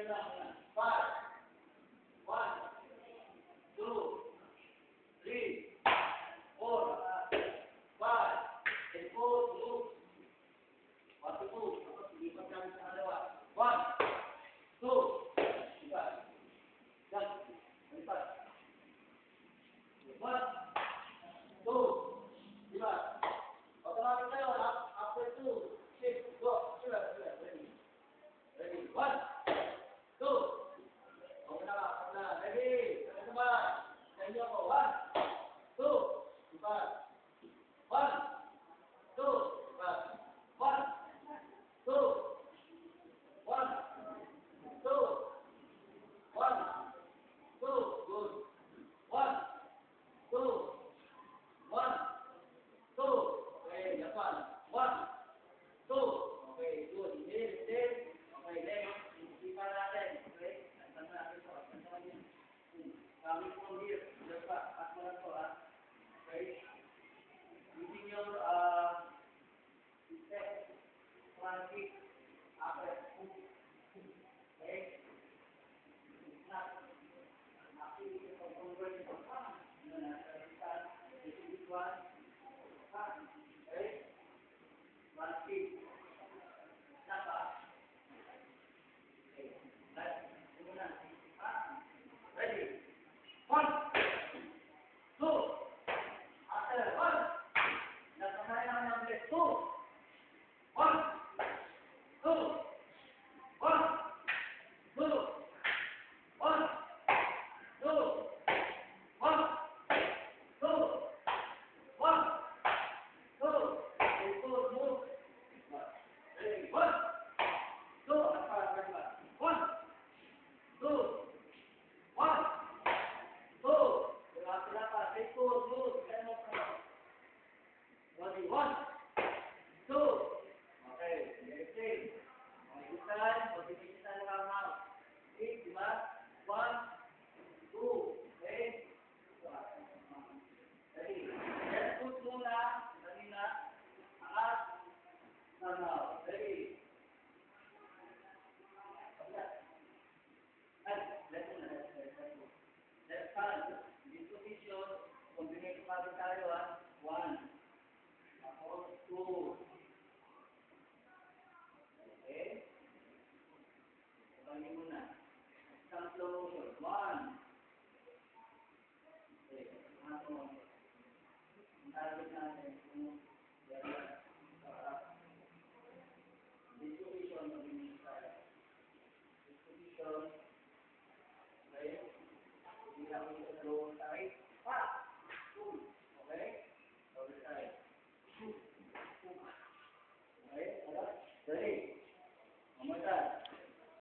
Five. One, two, three, four, five. And four, two. One, two. Lipat kami sa kalawa. One, two. Lipat. Yan. Lipat. One, two. Lipat. Automatic tayo. After two, six, go. Sure. Ready. Ready. One, two. Okay na ka. Ready. Ready na ba? Sa inyo ko. One, two. Lipat. One, two. Lipat. One, two. One, two. One, two. Good. One, two. One, two. Okay, Japan. One, two. Okay, good. Inhale. Okay, next. Isipan natin. Okay? Antan natin ito. Antan natin. Coming from here. Just pa. At mo lang ito, ha? Okay? Using your, step. One, kick. After. Okay? Not. Actually, ito ang convert ito. Ano na? This one. Okay? One, kick. Napa. Okay. Right. Muna. Ready. One, two. After one. Nasanay naman ang bilis. Two. One, two. One, two. One, two. One, two. One, two. Okay, two, move. Ready. One, two. One, two. One, two. Sila-sila. Take two, move. Stand up. Ready. One, two. Okay. Okay. Pag-isan. Pag-isan lang mouth. Okay, diba? One, two. Okay. Ready. Let's put muna. Kanina. Angat. Now. Ready. Let's start. This position, combination natin tayo, ha? One. Tapos, two. Okay? Pagpangin muna. Isang slow motion. One. Okay. Ang target natin.